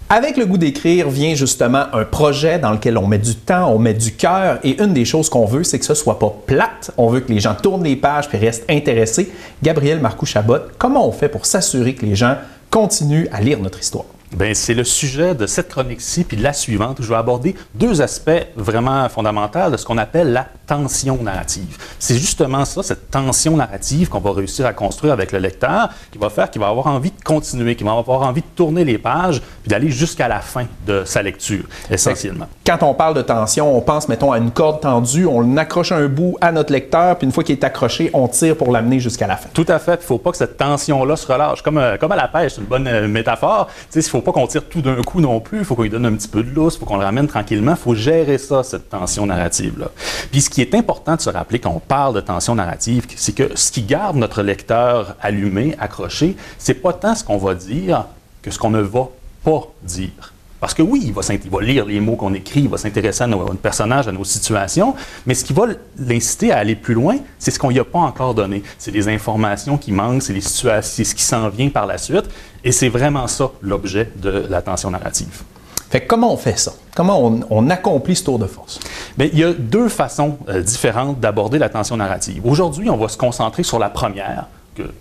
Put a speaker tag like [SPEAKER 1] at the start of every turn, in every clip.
[SPEAKER 1] Avec le goût d'écrire vient justement un projet dans lequel on met du temps, on met du cœur et une des choses qu'on veut, c'est que ce ne soit pas plate. On veut que les gens tournent les pages et restent intéressés. Gabriel Marcoux-Chabot, comment on fait pour s'assurer que les gens continuent à lire notre histoire?
[SPEAKER 2] Bien, c'est le sujet de cette chronique-ci, puis de la suivante, où je vais aborder deux aspects vraiment fondamentaux de ce qu'on appelle la tension narrative. C'est justement ça, cette tension narrative qu'on va réussir à construire avec le lecteur, qui va faire qu'il va avoir envie de continuer, qu'il va avoir envie de tourner les pages, puis d'aller jusqu'à la fin de sa lecture, essentiellement.
[SPEAKER 1] Quand on parle de tension, on pense, mettons, à une corde tendue, on accroche un bout à notre lecteur, puis une fois qu'il est accroché, on tire pour l'amener jusqu'à la fin.
[SPEAKER 2] Tout à fait. Il ne faut pas que cette tension-là se relâche. Comme à la pêche, c'est une bonne métaphore. Il ne faut pas qu'on tire tout d'un coup non plus. Il faut qu'on lui donne un petit peu de lousse, il faut qu'on le ramène tranquillement. Il faut gérer ça, cette tension narrative-là. Puis ce qui est important de se rappeler quand on parle de tension narrative, c'est que ce qui garde notre lecteur allumé, accroché, c'est pas tant ce qu'on va dire que ce qu'on ne va pas dire. Parce que oui, il va lire les mots qu'on écrit, il va s'intéresser à nos personnages, à nos situations, mais ce qui va l'inciter à aller plus loin, c'est ce qu'on n'y a pas encore donné. C'est les informations qui manquent, c'est les situations, c'est ce qui s'en vient par la suite, et c'est vraiment ça l'objet de la tension narrative.
[SPEAKER 1] Fait que comment on fait ça? Comment on accomplit ce tour de force?
[SPEAKER 2] Bien, il y a deux façons différentes d'aborder la tension narrative. Aujourd'hui, on va se concentrer sur la première,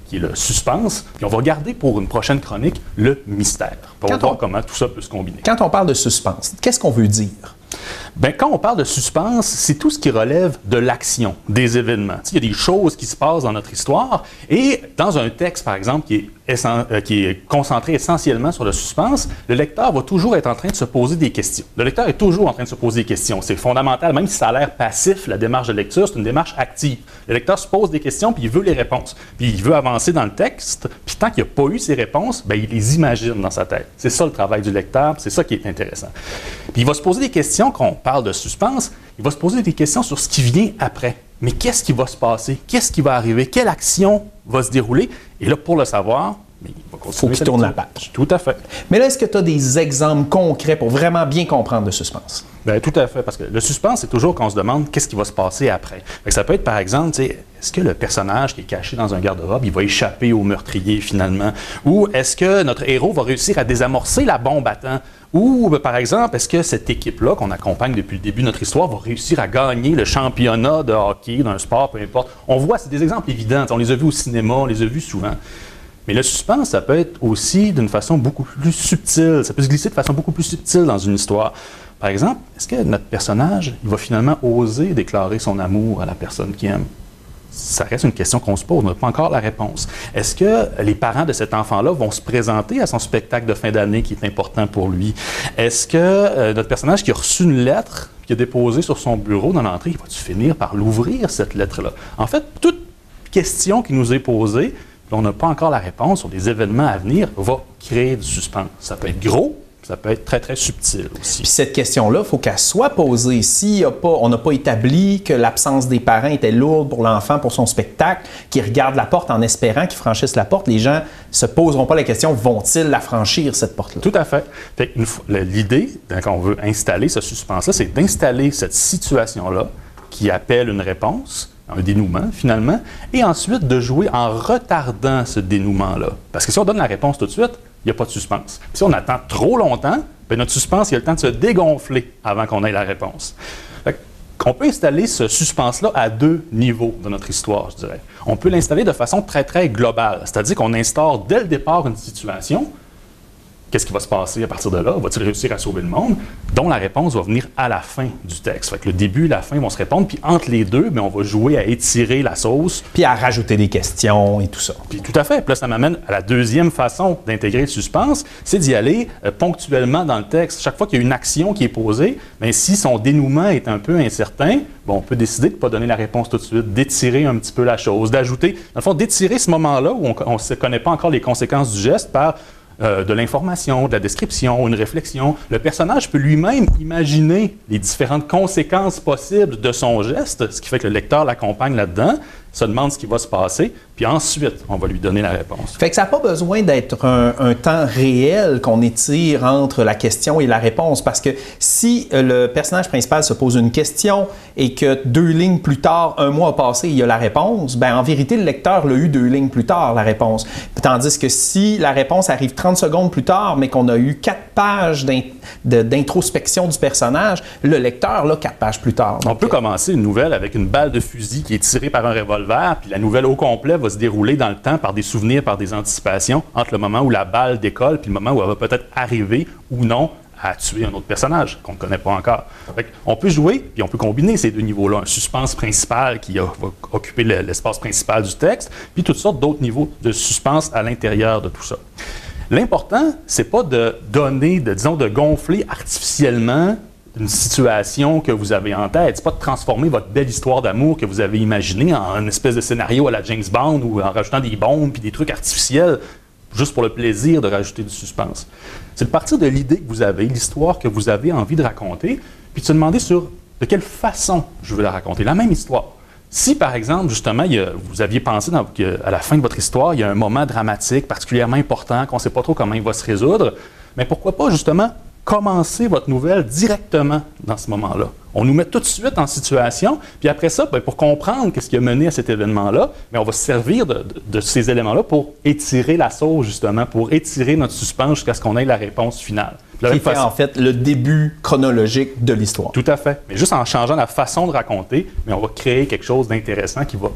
[SPEAKER 2] qui est le suspense, puis on va garder pour une prochaine chronique le mystère, pour voir comment tout ça peut se combiner.
[SPEAKER 1] Quand on parle de suspense, qu'est-ce qu'on veut dire?
[SPEAKER 2] Bien, quand on parle de suspense, c'est tout ce qui relève de l'action, des événements. Il y a des choses qui se passent dans notre histoire, et dans un texte, par exemple, qui est concentré essentiellement sur le suspense, le lecteur va toujours être en train de se poser des questions. Le lecteur est toujours en train de se poser des questions. C'est fondamental, même si ça a l'air passif, la démarche de lecture, c'est une démarche active. Le lecteur se pose des questions, puis il veut les réponses. Puis il veut avancer dans le texte, puis tant qu'il n'a pas eu ses réponses, bien, il les imagine dans sa tête. C'est ça le travail du lecteur, c'est ça qui est intéressant. Puis il va se poser des questions, quand on parle de suspense, il va se poser des questions sur ce qui vient après. Mais qu'est-ce qui va se passer? Qu'est-ce qui va arriver? Quelle action va se dérouler? Et là, pour le savoir, il va continuer.
[SPEAKER 1] Faut qu'il tourne la page.
[SPEAKER 2] Tout à fait.
[SPEAKER 1] Mais là, est-ce que tu as des exemples concrets pour vraiment bien comprendre le suspense?
[SPEAKER 2] Bien, tout à fait, parce que le suspense, c'est toujours qu'on se demande qu'est-ce qui va se passer après. Fait que ça peut être, par exemple, est-ce que le personnage qui est caché dans un garde-robe, il va échapper au meurtrier finalement? Ou est-ce que notre héros va réussir à désamorcer la bombe à temps? Ou, par exemple, est-ce que cette équipe-là, qu'on accompagne depuis le début de notre histoire, va réussir à gagner le championnat de hockey, d'un sport, peu importe? On voit, c'est des exemples évidents. On les a vus au cinéma, on les a vus souvent. Mais le suspense, ça peut être aussi d'une façon beaucoup plus subtile. Ça peut se glisser de façon beaucoup plus subtile dans une histoire. Par exemple, est-ce que notre personnage, il va finalement oser déclarer son amour à la personne qu'il aime? Ça reste une question qu'on se pose, on n'a pas encore la réponse. Est-ce que les parents de cet enfant-là vont se présenter à son spectacle de fin d'année qui est important pour lui? Est-ce que notre personnage qui a reçu une lettre, qui a déposée sur son bureau dans l'entrée, il va-tu finir par l'ouvrir, cette lettre-là? En fait, toute question qui nous est posée, on n'a pas encore la réponse sur des événements à venir, va créer du suspense. Ça peut être gros, ça peut être très, très subtil aussi.
[SPEAKER 1] Puis cette question-là, il faut qu'elle soit posée. Si on n'a pas établi que l'absence des parents était lourde pour l'enfant, pour son spectacle, qu'il regarde la porte en espérant qu'il franchisse la porte, les gens ne se poseront pas la question, vont-ils la franchir, cette porte-là?
[SPEAKER 2] Tout à fait. L'idée, quand on veut installer ce suspense-là, c'est d'installer cette situation-là qui appelle une réponse, un dénouement finalement, et ensuite de jouer en retardant ce dénouement-là. Parce que si on donne la réponse tout de suite, il n'y a pas de suspense. Puis si on attend trop longtemps, bien, notre suspense, il a le temps de se dégonfler avant qu'on ait la réponse. On peut installer ce suspense-là à deux niveaux de notre histoire, je dirais. On peut l'installer de façon très, très globale, c'est-à-dire qu'on instaure dès le départ une situation. Qu'est-ce qui va se passer à partir de là? Va-t-il réussir à sauver le monde? Dont la réponse va venir à la fin du texte. Fait que le début et la fin vont se répondre, puis entre les deux, bien, on va jouer à étirer la sauce.
[SPEAKER 1] Puis à rajouter des questions et tout ça.
[SPEAKER 2] Puis tout à fait. Puis là, ça m'amène à la deuxième façon d'intégrer le suspense, c'est d'y aller ponctuellement dans le texte. Chaque fois qu'il y a une action qui est posée, bien, si son dénouement est un peu incertain, bon, on peut décider de ne pas donner la réponse tout de suite, d'étirer un petit peu la chose, d'ajouter, dans le fond, d'étirer ce moment-là où on ne connaît pas encore les conséquences du geste par de l'information, de la description, une réflexion. Le personnage peut lui-même imaginer les différentes conséquences possibles de son geste, ce qui fait que le lecteur l'accompagne là-dedans, se demande ce qui va se passer, puis ensuite, on va lui donner la réponse.
[SPEAKER 1] Fait que ça n'a pas besoin d'être un temps réel qu'on étire entre la question et la réponse, parce que si le personnage principal se pose une question et que 2 lignes plus tard, 1 mois a passé, il y a la réponse, bien en vérité, le lecteur l'a eu 2 lignes plus tard, la réponse. Tandis que si la réponse arrive 30 secondes plus tard, mais qu'on a eu 4 pages d'introspection du personnage, le lecteur, là, 4 pages plus tard.
[SPEAKER 2] On peut commencer une nouvelle avec une balle de fusil qui est tirée par un revolver, puis la nouvelle au complet va se dérouler dans le temps par des souvenirs, par des anticipations, entre le moment où la balle décolle puis le moment où elle va peut-être arriver ou non à tuer un autre personnage qu'on ne connaît pas encore. On peut jouer, puis on peut combiner ces deux niveaux-là. Un suspense principal qui va occuper l'espace principal du texte, puis toutes sortes d'autres niveaux de suspense à l'intérieur de tout ça. L'important, c'est pas de donner, de gonfler artificiellement une situation que vous avez en tête. C'est pas de transformer votre belle histoire d'amour que vous avez imaginée en une espèce de scénario à la James Bond ou en rajoutant des bombes puis des trucs artificiels juste pour le plaisir de rajouter du suspense. C'est de partir de l'idée que vous avez, l'histoire que vous avez envie de raconter, puis de se demander de quelle façon je veux la raconter. La même histoire. Si, par exemple, justement, vous aviez pensé qu'à la fin de votre histoire, il y a un moment dramatique particulièrement important, qu'on ne sait pas trop comment il va se résoudre, mais pourquoi pas, justement, commencer votre nouvelle directement dans ce moment-là. On nous met tout de suite en situation, puis après ça, pour comprendre ce qui a mené à cet événement-là, on va se servir de ces éléments-là pour étirer la sauce, justement, pour étirer notre suspense jusqu'à ce qu'on ait la réponse finale.
[SPEAKER 1] Qui fait en fait le début chronologique de l'histoire.
[SPEAKER 2] Tout à fait. Mais juste en changeant la façon de raconter, on va créer quelque chose d'intéressant qui va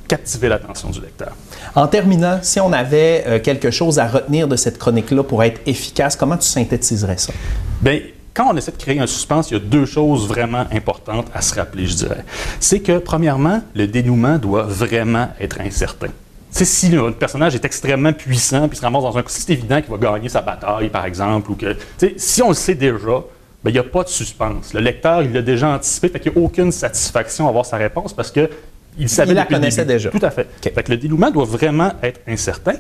[SPEAKER 2] captiver l'attention du lecteur.
[SPEAKER 1] En terminant, si on avait quelque chose à retenir de cette chronique-là pour être efficace, comment tu synthétiserais ça? Bien,
[SPEAKER 2] quand on essaie de créer un suspense, il y a deux choses vraiment importantes à se rappeler, je dirais. C'est que, premièrement, le dénouement doit vraiment être incertain. T'sais, si un personnage est extrêmement puissant puis se ramasse dans un coup, c'est évident qu'il va gagner sa bataille, par exemple, ou que, si on le sait déjà, il n'y a pas de suspense. Le lecteur, il l'a déjà anticipé, fait qu'il n'y a aucune satisfaction à avoir sa réponse parce que il
[SPEAKER 1] la connaissait déjà.
[SPEAKER 2] Tout à fait.
[SPEAKER 1] Okay.
[SPEAKER 2] Fait que le dénouement doit vraiment être incertain.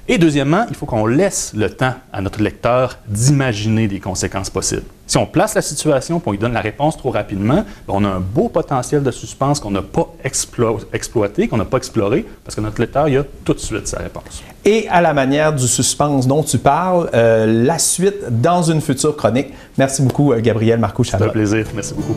[SPEAKER 2] Et deuxièmement, il faut qu'on laisse le temps à notre lecteur d'imaginer des conséquences possibles. Si on place la situation et on lui donne la réponse trop rapidement, on a un beau potentiel de suspense qu'on n'a pas exploité, qu'on n'a pas exploré, parce que notre lecteur, il a tout de suite sa réponse.
[SPEAKER 1] Et à la manière du suspense dont tu parles, la suite dans une future chronique. Merci beaucoup, Gabriel Marcoux-Chabot.
[SPEAKER 2] C'est un plaisir. Merci beaucoup.